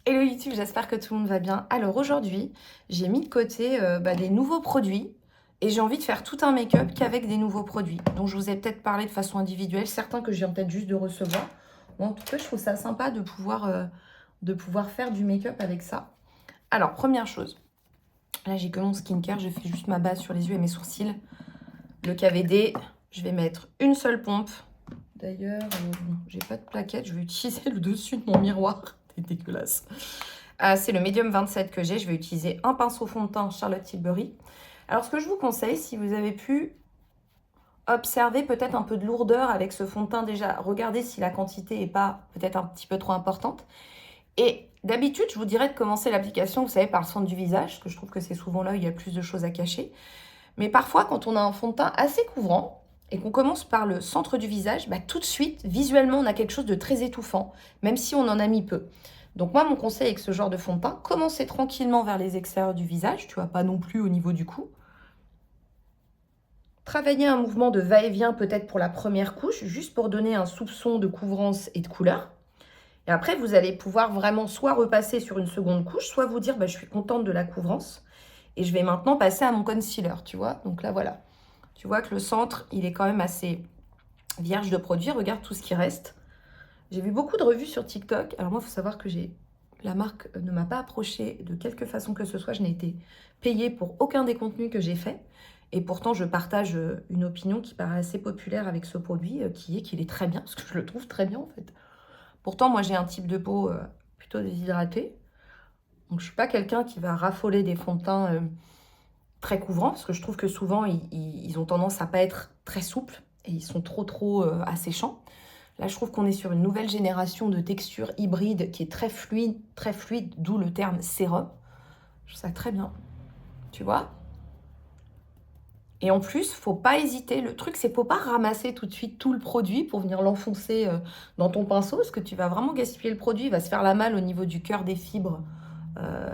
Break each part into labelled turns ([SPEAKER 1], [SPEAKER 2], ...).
[SPEAKER 1] Hello YouTube, j'espère que tout le monde va bien. Alors aujourd'hui, j'ai mis de côté des nouveaux produits et j'ai envie de faire tout un make-up qu'avec des nouveaux produits. Donc je vous ai peut-être parlé de façon individuelle, certains que je viens peut-être juste de recevoir. Bon, en tout cas, je trouve ça sympa de pouvoir faire du make-up avec ça. Alors, première chose, là j'ai que mon skincare, je fais juste ma base sur les yeux et mes sourcils. Le KVD, je vais mettre une seule pompe. D'ailleurs, bon, j'ai pas de plaquette, je vais utiliser le dessus de mon miroir. C'est dégueulasse. C'est le médium 27 que j'ai. Je vais utiliser un pinceau fond de teint Charlotte Tilbury. Alors, ce que je vous conseille, si vous avez pu observer peut-être un peu de lourdeur avec ce fond de teint déjà, regardez si la quantité n'est pas peut-être un petit peu trop importante. Et d'habitude, je vous dirais de commencer l'application, vous savez, par le centre du visage, parce que je trouve que c'est souvent là où il y a plus de choses à cacher. Mais parfois, quand on a un fond de teint assez couvrant, et qu'on commence par le centre du visage, tout de suite, visuellement, on a quelque chose de très étouffant, même si on en a mis peu. Donc moi, mon conseil avec ce genre de fond de teint, commencez tranquillement vers les extérieurs du visage, tu vois, pas non plus au niveau du cou. Travaillez un mouvement de va-et-vient peut-être pour la première couche, juste pour donner un soupçon de couvrance et de couleur. Et après, vous allez pouvoir vraiment soit repasser sur une seconde couche, soit vous dire, je suis contente de la couvrance. Et je vais maintenant passer à mon concealer, tu vois. Donc là, voilà. Tu vois que le centre, il est quand même assez vierge de produit. Regarde tout ce qui reste. J'ai vu beaucoup de revues sur TikTok. Alors moi, il faut savoir que la marque ne m'a pas approchée de quelque façon que ce soit. Je n'ai été payée pour aucun des contenus que j'ai faits. Et pourtant, je partage une opinion qui paraît assez populaire avec ce produit, qui est qu'il est très bien, parce que je le trouve très bien en fait. Pourtant, moi, j'ai un type de peau plutôt déshydraté. Donc, je ne suis pas quelqu'un qui va raffoler des fonds de teint très couvrants, parce que je trouve que souvent, ils ont tendance à pas être très souples et ils sont trop asséchants. Là, je trouve qu'on est sur une nouvelle génération de textures hybrides qui est très fluide, d'où le terme sérum. Je trouve ça très bien, tu vois. Et en plus, faut pas hésiter. Le truc, c'est faut pas ramasser tout de suite tout le produit pour venir l'enfoncer dans ton pinceau, parce que tu vas vraiment gaspiller le produit. Il va se faire la malle au niveau du cœur des fibres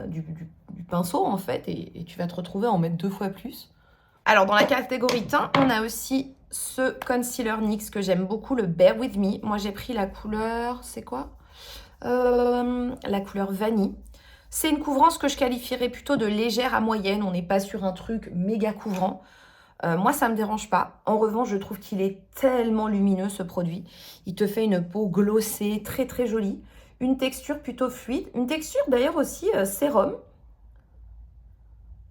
[SPEAKER 1] du pinceau, en fait, et tu vas te retrouver à en mettre 2 fois plus. Alors, dans la catégorie teint, on a aussi ce concealer NYX que j'aime beaucoup, le Bear With Me. Moi, j'ai pris la couleur, c'est quoi La couleur vanille. C'est une couvrance que je qualifierais plutôt de légère à moyenne. On n'est pas sur un truc méga couvrant. Moi, ça ne me dérange pas. En revanche, je trouve qu'il est tellement lumineux, ce produit. Il te fait une peau glossée, très jolie. Une texture plutôt fluide. Une texture d'ailleurs aussi sérum.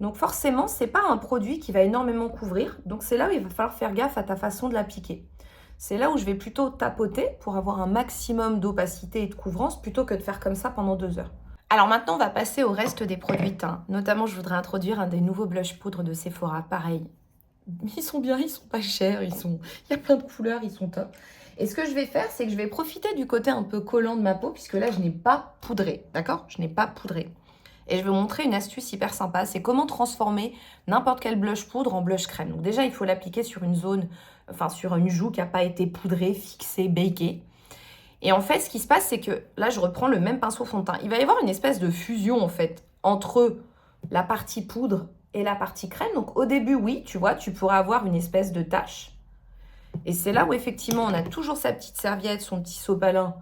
[SPEAKER 1] Donc forcément, c'est pas un produit qui va énormément couvrir. Donc c'est là où il va falloir faire gaffe à ta façon de l'appliquer. C'est là où je vais plutôt tapoter pour avoir un maximum d'opacité et de couvrance plutôt que de faire comme ça pendant 2 heures. Alors maintenant, on va passer au reste des produits teints. Notamment, je voudrais introduire un des nouveaux blush poudre de Sephora. Pareil, ils sont bien, ils sont pas chers, il y a plein de couleurs, ils sont top. Et ce que je vais faire, c'est que je vais profiter du côté un peu collant de ma peau, puisque là, je n'ai pas poudré, d'accord? Je n'ai pas poudré. Et je vais vous montrer une astuce hyper sympa, c'est comment transformer n'importe quel blush poudre en blush crème. Donc déjà, il faut l'appliquer sur une zone, enfin sur une joue qui n'a pas été poudrée, fixée, bakée. Et en fait, ce qui se passe, c'est que là, je reprends le même pinceau fond de teint. Il va y avoir une espèce de fusion, en fait, entre la partie poudre et la partie crème. Donc au début, oui, tu vois, tu pourras avoir une espèce de tache. Et c'est là où, effectivement, on a toujours sa petite serviette, son petit sopalin.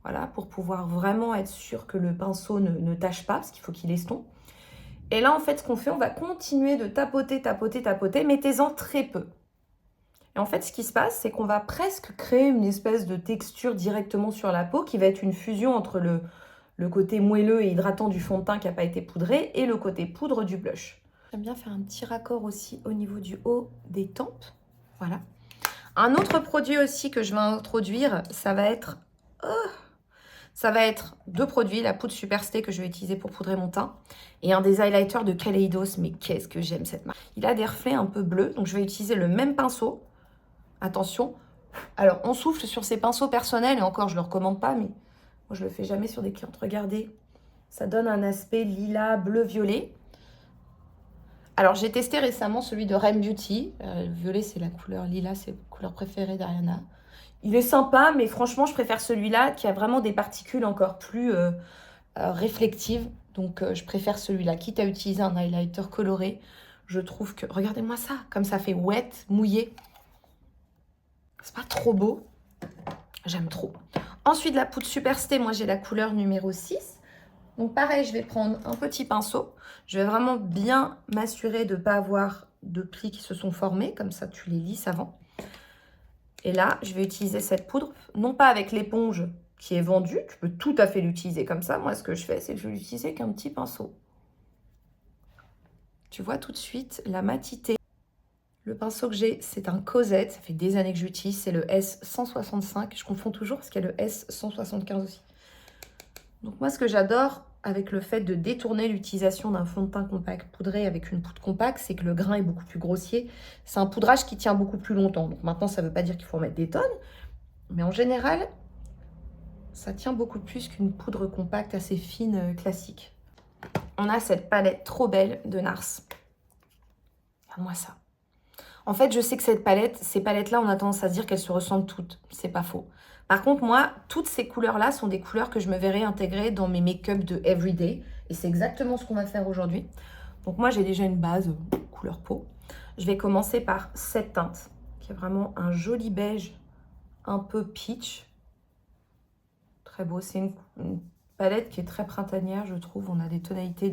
[SPEAKER 1] Voilà, pour pouvoir vraiment être sûr que le pinceau ne tâche pas, parce qu'il faut qu'il estompe. Et là, en fait, ce qu'on fait, on va continuer de tapoter, mettez-en très peu. Et en fait, ce qui se passe, c'est qu'on va presque créer une espèce de texture directement sur la peau qui va être une fusion entre le côté moelleux et hydratant du fond de teint qui n'a pas été poudré et le côté poudre du blush. J'aime bien faire un petit raccord aussi au niveau du haut des tempes. Voilà. Un autre produit aussi que je vais introduire, ça va être 2 produits, la poudre Superstay que je vais utiliser pour poudrer mon teint et un des highlighters de Kaleidos. Mais qu'est-ce que j'aime cette marque. Il a des reflets un peu bleus, donc je vais utiliser le même pinceau. Attention, alors on souffle sur ces pinceaux personnels et encore je ne le recommande pas, mais moi je le fais jamais sur des clientes. Regardez, ça donne un aspect lilas, bleu, violet. Alors j'ai testé récemment celui de Rem Beauty. Le violet c'est la couleur lilas, c'est la couleur préférée d'Ariana. Il est sympa, mais franchement je préfère celui-là qui a vraiment des particules encore plus réflectives. Donc je préfère celui-là, quitte à utiliser un highlighter coloré. Je trouve que, regardez-moi ça, comme ça fait wet, mouillé. C'est pas trop beau. J'aime trop. Ensuite, la poudre Superstay, moi j'ai la couleur numéro 6. Donc pareil, je vais prendre un petit pinceau. Je vais vraiment bien m'assurer de ne pas avoir de plis qui se sont formés. Comme ça, tu les lisses avant. Et là, je vais utiliser cette poudre, non pas avec l'éponge qui est vendue. Tu peux tout à fait l'utiliser comme ça. Moi, ce que je fais, c'est que je vais l'utiliser avec un petit pinceau. Tu vois tout de suite la matité. Le pinceau que j'ai, c'est un Cosette. Ça fait des années que j'utilise. C'est le S165. Je confonds toujours parce qu'il y a le S175 aussi. Donc moi, ce que j'adore avec le fait de détourner l'utilisation d'un fond de teint compact poudré avec une poudre compacte, c'est que le grain est beaucoup plus grossier. C'est un poudrage qui tient beaucoup plus longtemps. Donc maintenant, ça ne veut pas dire qu'il faut en mettre des tonnes. Mais en général, ça tient beaucoup plus qu'une poudre compacte assez fine classique. On a cette palette trop belle de NARS. Regarde-moi ça. En fait, je sais que ces palettes-là, on a tendance à se dire qu'elles se ressemblent toutes. C'est pas faux. Par contre, moi, toutes ces couleurs-là sont des couleurs que je me verrai intégrer dans mes make-up de everyday. Et c'est exactement ce qu'on va faire aujourd'hui. Donc moi, j'ai déjà une base couleur peau. Je vais commencer par cette teinte, qui est vraiment un joli beige, un peu peach. Très beau. C'est une palette qui est très printanière, je trouve. On a des tonalités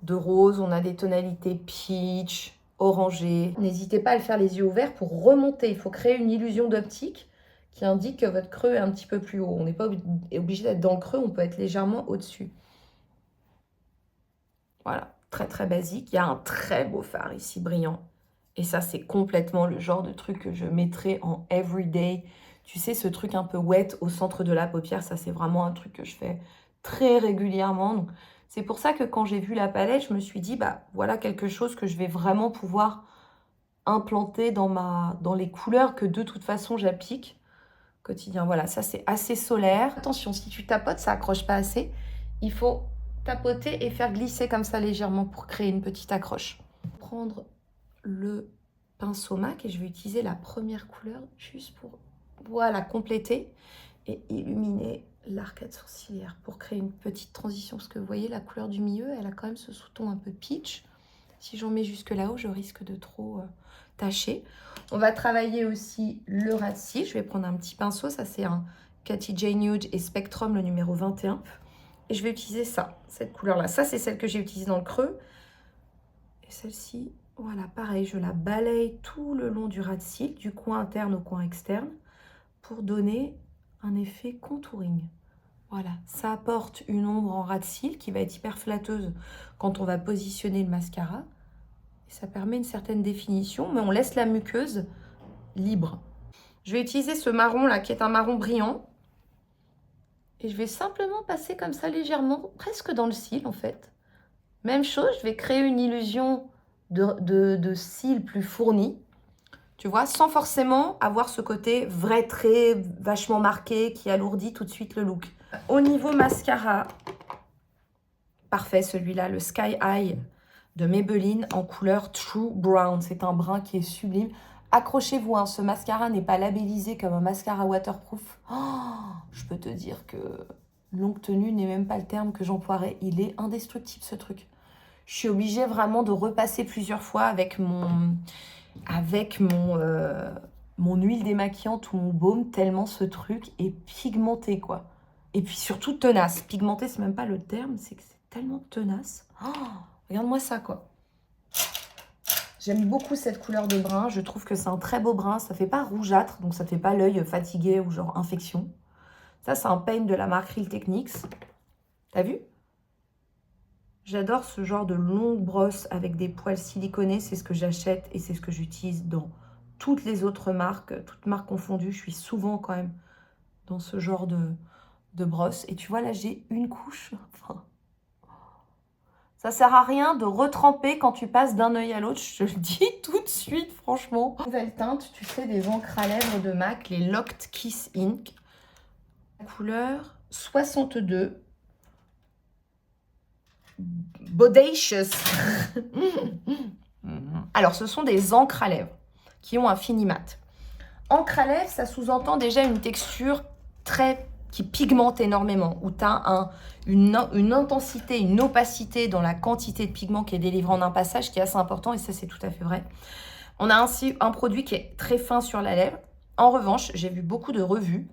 [SPEAKER 1] de rose, on a des tonalités peach, orangé. N'hésitez pas à le faire les yeux ouverts pour remonter. Il faut créer une illusion d'optique qui indique que votre creux est un petit peu plus haut. On n'est pas obligé d'être dans le creux, on peut être légèrement au-dessus. Voilà, très très basique. Il y a un très beau fard ici, brillant. Et ça, c'est complètement le genre de truc que je mettrais en everyday. Tu sais, ce truc un peu wet au centre de la paupière, ça, c'est vraiment un truc que je fais très régulièrement. Donc, c'est pour ça que quand j'ai vu la palette, je me suis dit, bah voilà quelque chose que je vais vraiment pouvoir implanter dans les couleurs que de toute façon j'applique quotidien. Voilà, ça c'est assez solaire. Attention, si tu tapotes, ça accroche pas assez. Il faut tapoter et faire glisser comme ça légèrement pour créer une petite accroche. Prendre le pinceau MAC et je vais utiliser la première couleur juste pour voilà, compléter et illuminer l'arcade sourcilière pour créer une petite transition. Parce que vous voyez, la couleur du milieu, elle a quand même ce sous-ton un peu peach. Si j'en mets jusque là-haut, je risque de trop tacher. On va travailler aussi le ras de cils. Je vais prendre un petit pinceau. Ça, c'est un Katy Jane Nude et Spectrum, le numéro 21. Et je vais utiliser ça, cette couleur-là. Ça, c'est celle que j'ai utilisée dans le creux. Et celle-ci, voilà, pareil, je la balaye tout le long du ras de cils, du coin interne au coin externe, pour donner un effet contouring. Voilà, ça apporte une ombre en ras de cils qui va être hyper flatteuse quand on va positionner le mascara. Et ça permet une certaine définition, mais on laisse la muqueuse libre. Je vais utiliser ce marron là, qui est un marron brillant. Et je vais simplement passer comme ça légèrement, presque dans le cil en fait. Même chose, je vais créer une illusion de cils plus fourni. Tu vois, sans forcément avoir ce côté vrai trait vachement marqué qui alourdit tout de suite le look. Au niveau mascara, parfait celui-là, le Sky High de Maybelline en couleur True Brown. C'est un brun qui est sublime. Accrochez-vous, hein, ce mascara n'est pas labellisé comme un mascara waterproof. Oh, je peux te dire que longue tenue n'est même pas le terme que j'emploierais. Il est indestructible ce truc. Je suis obligée vraiment de repasser plusieurs fois avec mon huile démaquillante ou mon baume, tellement ce truc est pigmenté, quoi. Et puis surtout tenace. Pigmenté, c'est même pas le terme, c'est que c'est tellement tenace. Oh, regarde-moi ça, quoi. J'aime beaucoup cette couleur de brun. Je trouve que c'est un très beau brun. Ça fait pas rougeâtre, donc ça fait pas l'œil fatigué ou genre infection. Ça, c'est un paint de la marque Real Techniques. T'as vu? J'adore ce genre de longue brosse avec des poils siliconés. C'est ce que j'achète et c'est ce que j'utilise dans toutes les autres marques, toutes marques confondues. Je suis souvent quand même dans ce genre de brosse. Et tu vois, là, j'ai une couche. Enfin, ça sert à rien de retremper quand tu passes d'un œil à l'autre. Je te le dis tout de suite, franchement. Nouvelle teinte, tu fais des encres à lèvres de MAC, les Locked Kiss Ink. Couleur 62. Bodacious. Alors, ce sont des encres à lèvres qui ont un fini mat. Encre à lèvres, ça sous-entend déjà une texture qui pigmente énormément, où tu as une intensité, une opacité dans la quantité de pigment qui est délivré en un passage qui est assez important, et ça, c'est tout à fait vrai. On a ainsi un produit qui est très fin sur la lèvre. En revanche, j'ai vu beaucoup de revues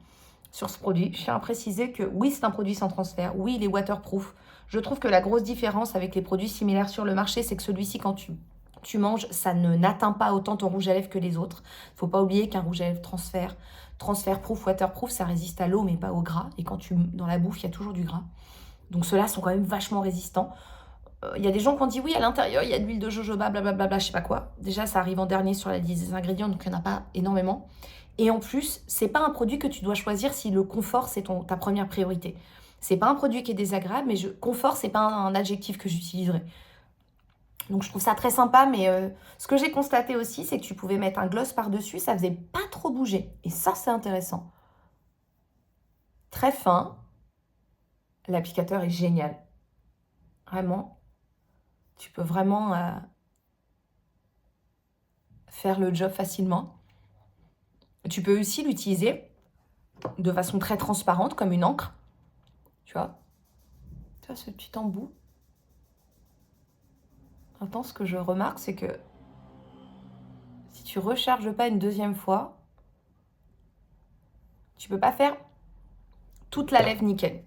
[SPEAKER 1] sur ce produit. Je tiens à préciser que oui, c'est un produit sans transfert. Oui, il est waterproof. Je trouve que la grosse différence avec les produits similaires sur le marché, c'est que celui-ci, quand tu manges, ça ne n'atteint pas autant ton rouge à lèvres que les autres. Il ne faut pas oublier qu'un rouge à lèvres transfert-proof, waterproof, ça résiste à l'eau, mais pas au gras. Et quand dans la bouffe, il y a toujours du gras. Donc ceux-là sont quand même vachement résistants. Il y a des gens qui ont dit oui, à l'intérieur, il y a de l'huile de jojoba, blablabla, je sais pas quoi. Déjà, ça arrive en dernier sur la liste des ingrédients, donc il n'y en a pas énormément. Et en plus, c'est pas un produit que tu dois choisir si le confort, c'est ta première priorité. C'est pas un produit qui est désagréable, mais confort, c'est pas un adjectif que j'utiliserais. Donc, je trouve ça très sympa, mais ce que j'ai constaté aussi, c'est que tu pouvais mettre un gloss par-dessus, ça faisait pas trop bouger. Et ça, c'est intéressant. Très fin. L'applicateur est génial. Vraiment. Tu peux vraiment faire le job facilement. Tu peux aussi l'utiliser de façon très transparente, comme une encre. Tu vois, ce petit embout. Maintenant, ce que je remarque, c'est que si tu recharges pas une deuxième fois, tu peux pas faire toute la lèvre nickel.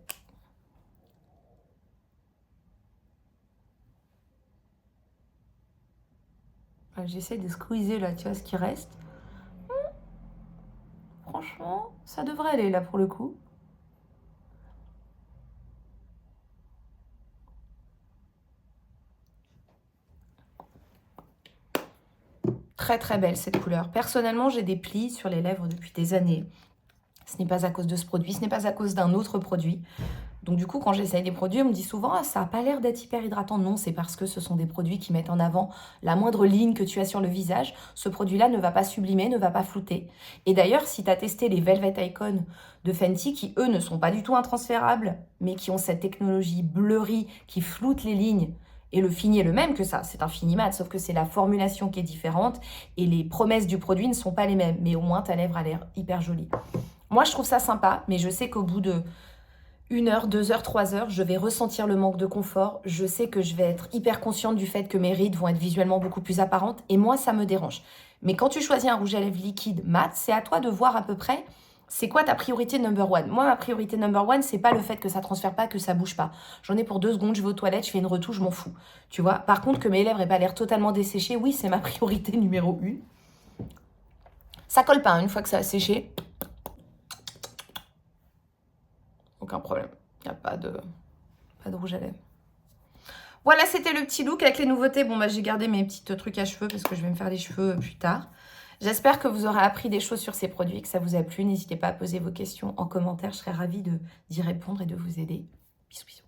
[SPEAKER 1] J'essaie de squeezer là, tu vois, ce qui reste. Franchement, ça devrait aller là pour le coup. Très très belle cette couleur. Personnellement, j'ai des plis sur les lèvres depuis des années. Ce n'est pas à cause de ce produit, ce n'est pas à cause d'un autre produit. Donc du coup, quand j'essaye des produits, on me dit souvent « Ah, ça n'a pas l'air d'être hyper hydratant ». Non, c'est parce que ce sont des produits qui mettent en avant la moindre ligne que tu as sur le visage. Ce produit-là ne va pas sublimer, ne va pas flouter. Et d'ailleurs, si tu as testé les Velvet Icon de Fenty, qui eux ne sont pas du tout intransférables, mais qui ont cette technologie blurry qui floute les lignes, et le fini est le même que ça, c'est un fini mat, sauf que c'est la formulation qui est différente, et les promesses du produit ne sont pas les mêmes, mais au moins ta lèvre a l'air hyper jolie. Moi, je trouve ça sympa, mais je sais qu'au bout de 1 heure, 2 heures, 3 heures, je vais ressentir le manque de confort. Je sais que je vais être hyper consciente du fait que mes rides vont être visuellement beaucoup plus apparentes. Et moi, ça me dérange. Mais quand tu choisis un rouge à lèvres liquide mat, c'est à toi de voir à peu près c'est quoi ta priorité number one. Moi, ma priorité number one, c'est pas le fait que ça transfère pas, que ça bouge pas. J'en ai pour 2 secondes, je vais aux toilettes, je fais une retouche, je m'en fous. Tu vois. Par contre, que mes lèvres aient pas l'air totalement desséchées, oui, c'est ma priorité numéro 1. Ça colle pas hein, une fois que ça a séché. Aucun problème. Il n'y a pas de rouge à lèvres. Voilà, c'était le petit look avec les nouveautés. Bon, bah, j'ai gardé mes petits trucs à cheveux parce que je vais me faire les cheveux plus tard. J'espère que vous aurez appris des choses sur ces produits, que ça vous a plu. N'hésitez pas à poser vos questions en commentaire. Je serai ravie d'y répondre et de vous aider. Bisous, bisous.